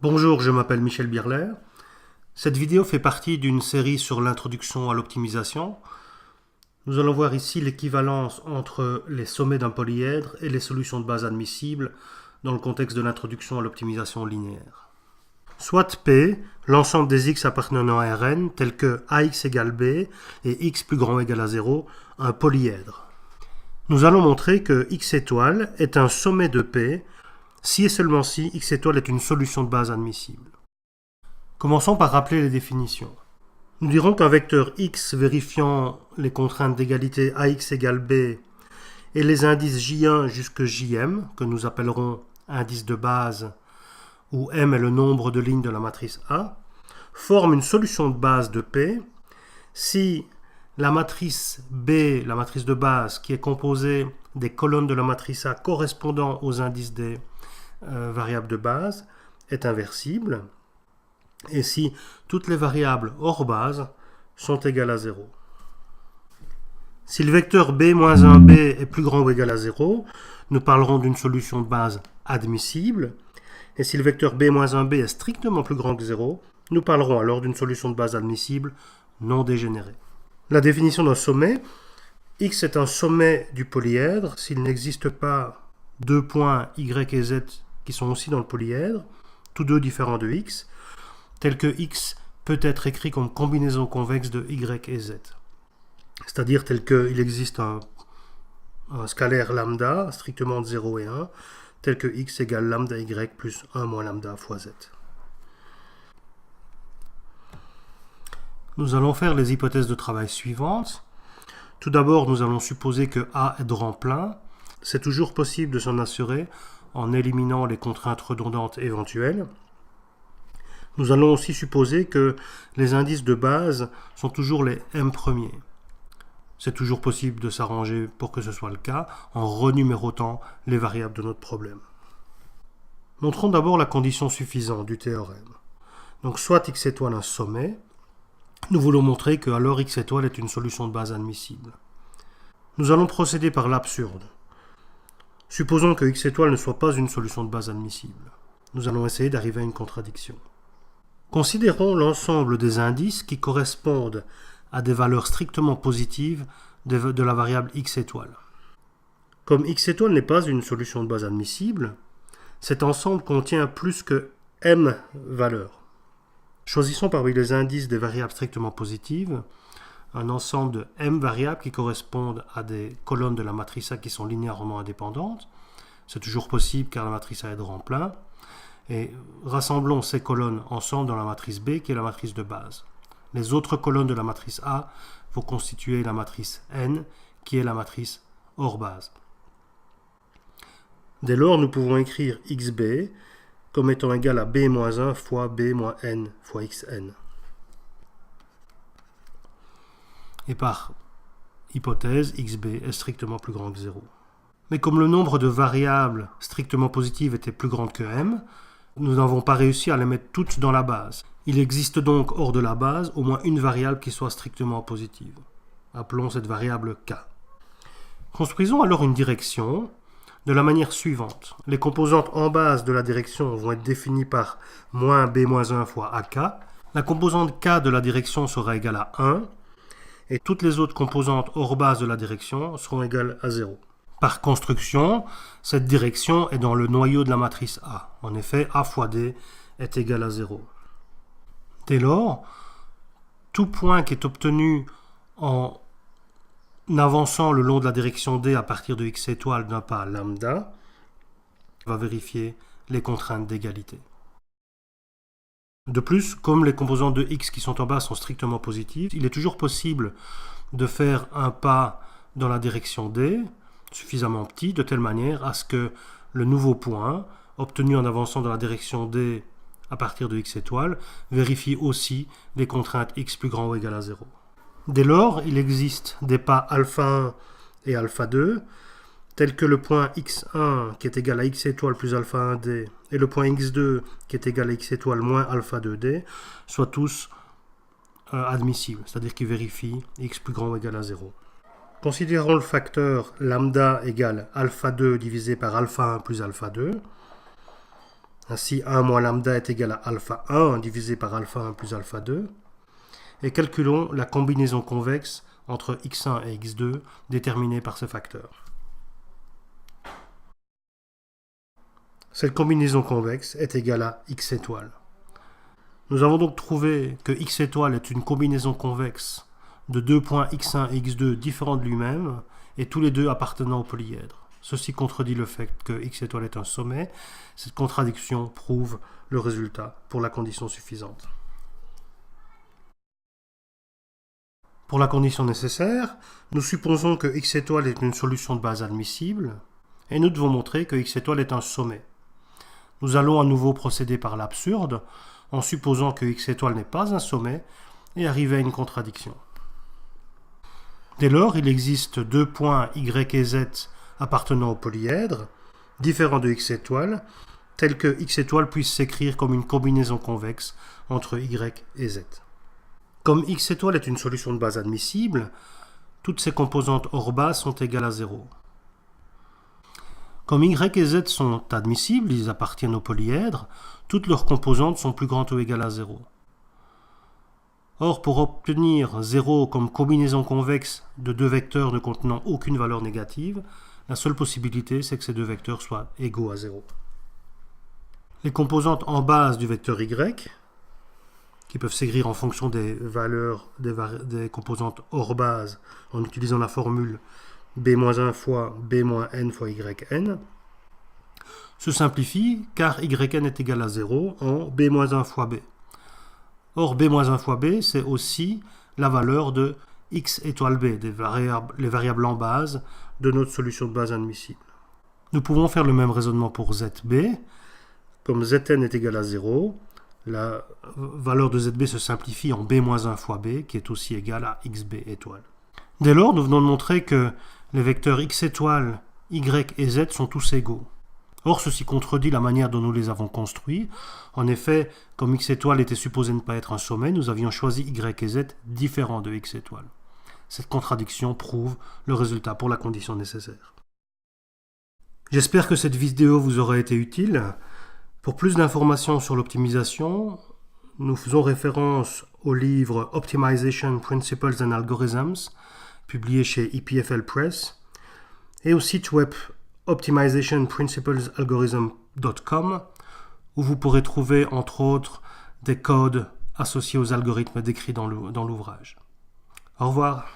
Bonjour, je m'appelle Michel Birler. Cette vidéo fait partie d'une série sur l'introduction à l'optimisation. Nous allons voir ici l'équivalence entre les sommets d'un polyèdre et les solutions de base admissibles dans le contexte de l'introduction à l'optimisation linéaire. Soit P, l'ensemble des x appartenant à Rn, tels que ax égale b et x plus grand ou égal à 0, un polyèdre. Nous allons montrer que x étoile est un sommet de P si et seulement si x étoile est une solution de base admissible. Commençons par rappeler les définitions. Nous dirons qu'un vecteur x vérifiant les contraintes d'égalité ax égale b et les indices j1 jusque jm, que nous appellerons indice de base, où m est le nombre de lignes de la matrice A, forme une solution de base de P si la matrice B, la matrice de base, qui est composée des colonnes de la matrice A correspondant aux indices des variables de base, est inversible, et si toutes les variables hors base sont égales à 0. Si le vecteur b-1b est plus grand ou égal à 0, nous parlerons d'une solution de base admissible, et si le vecteur b-1b est strictement plus grand que 0, nous parlerons alors d'une solution de base admissible non dégénérée. La définition d'un sommet: x est un sommet du polyèdre s'il n'existe pas deux points y et z qui sont aussi dans le polyèdre, tous deux différents de x, tel que x peut être écrit comme combinaison convexe de y et z. C'est-à-dire tel qu'il existe un scalaire lambda strictement de 0 et 1, tel que x égale lambda y plus 1 moins lambda fois z. Nous allons faire les hypothèses de travail suivantes. Tout d'abord, nous allons supposer que A est de rang plein. C'est toujours possible de s'en assurer en éliminant les contraintes redondantes éventuelles. Nous allons aussi supposer que les indices de base sont toujours les m premiers. C'est toujours possible de s'arranger pour que ce soit le cas en renumérotant les variables de notre problème. Montrons d'abord la condition suffisante du théorème. Donc soit x étoile un sommet, nous voulons montrer que alors x étoile est une solution de base admissible. Nous allons procéder par l'absurde. Supposons que x étoile ne soit pas une solution de base admissible. Nous allons essayer d'arriver à une contradiction. Considérons l'ensemble des indices qui correspondent à des valeurs strictement positives de la variable x étoile. Comme x étoile n'est pas une solution de base admissible, cet ensemble contient plus que m valeurs. Choisissons parmi les indices des variables strictement positives un ensemble de m variables qui correspondent à des colonnes de la matrice A qui sont linéairement indépendantes. C'est toujours possible car la matrice A est de rang plein. Et rassemblons ces colonnes ensemble dans la matrice B qui est la matrice de base. Les autres colonnes de la matrice A vont constituer la matrice N qui est la matrice hors base. Dès lors, nous pouvons écrire xb comme étant égal à b-1 fois b-n fois xn. Et par hypothèse, xb est strictement plus grand que 0. Mais comme le nombre de variables strictement positives était plus grand que m, nous n'avons pas réussi à les mettre toutes dans la base. Il existe donc hors de la base au moins une variable qui soit strictement positive. Appelons cette variable k. Construisons alors une direction de la manière suivante. Les composantes en base de la direction vont être définies par moins b-1 fois ak. La composante k de la direction sera égale à 1. Et toutes les autres composantes hors base de la direction seront égales à 0. Par construction, cette direction est dans le noyau de la matrice A. En effet, A fois D est égal à 0. Dès lors, tout point qui est obtenu en avançant le long de la direction D à partir de x étoile d'un pas lambda va vérifier les contraintes d'égalité. De plus, comme les composantes de x qui sont en bas sont strictement positives, il est toujours possible de faire un pas dans la direction D, suffisamment petit, de telle manière à ce que le nouveau point, obtenu en avançant dans la direction D à partir de x étoile, vérifie aussi les contraintes x plus grand ou égal à 0. Dès lors, il existe des pas alpha 1 et alpha 2, tels que le point x1 qui est égal à x étoile plus alpha 1d et le point x2 qui est égal à x étoile moins alpha 2d, soient tous admissibles, c'est-à-dire qu'ils vérifient x plus grand ou égal à 0. Considérons le facteur lambda égale alpha 2 divisé par alpha 1 plus alpha 2. Ainsi, 1 moins lambda est égal à alpha 1 divisé par alpha 1 plus alpha 2. Et calculons la combinaison convexe entre x1 et x2 déterminée par ce facteur. Cette combinaison convexe est égale à x étoile. Nous avons donc trouvé que x étoile est une combinaison convexe de deux points x1 et x2 différents de lui-même et tous les deux appartenant au polyèdre. Ceci contredit le fait que x étoile est un sommet. Cette contradiction prouve le résultat pour la condition suffisante. Pour la condition nécessaire, nous supposons que x étoile est une solution de base admissible et nous devons montrer que x étoile est un sommet. Nous allons à nouveau procéder par l'absurde en supposant que x étoile n'est pas un sommet et arriver à une contradiction. Dès lors, il existe deux points y et z appartenant au polyèdre, différents de x étoile, tels que x étoile puisse s'écrire comme une combinaison convexe entre y et z. Comme x étoile est une solution de base admissible, toutes ses composantes hors base sont égales à 0. Comme y et z sont admissibles, ils appartiennent au polyèdre, toutes leurs composantes sont plus grandes ou égales à 0. Or, pour obtenir 0 comme combinaison convexe de deux vecteurs ne contenant aucune valeur négative, la seule possibilité, c'est que ces deux vecteurs soient égaux à 0. Les composantes en base du vecteur y, qui peuvent s'écrire en fonction des valeurs des composantes hors base en utilisant la formule b-1 fois b-n fois yn, se simplifient car yn est égal à 0 en b-1 fois b. Or, b-1 fois b, c'est aussi la valeur de x étoile b, les variables en base de notre solution de base admissible. Nous pouvons faire le même raisonnement pour zb. Comme zn est égal à 0, la valeur de zb se simplifie en b-1 fois b, qui est aussi égal à xb étoile. Dès lors, nous venons de montrer que les vecteurs x étoile, y et z sont tous égaux. Or, ceci contredit la manière dont nous les avons construits. En effet, comme x étoile était supposé ne pas être un sommet, nous avions choisi y et z différents de x étoile. Cette contradiction prouve le résultat pour la condition nécessaire. J'espère que cette vidéo vous aura été utile. Pour plus d'informations sur l'optimisation, nous faisons référence au livre Optimization Principles and Algorithms, publié chez EPFL Press, et au site web optimizationprinciplesalgorithm.com, où vous pourrez trouver entre autres des codes associés aux algorithmes décrits dans l'ouvrage. Au revoir.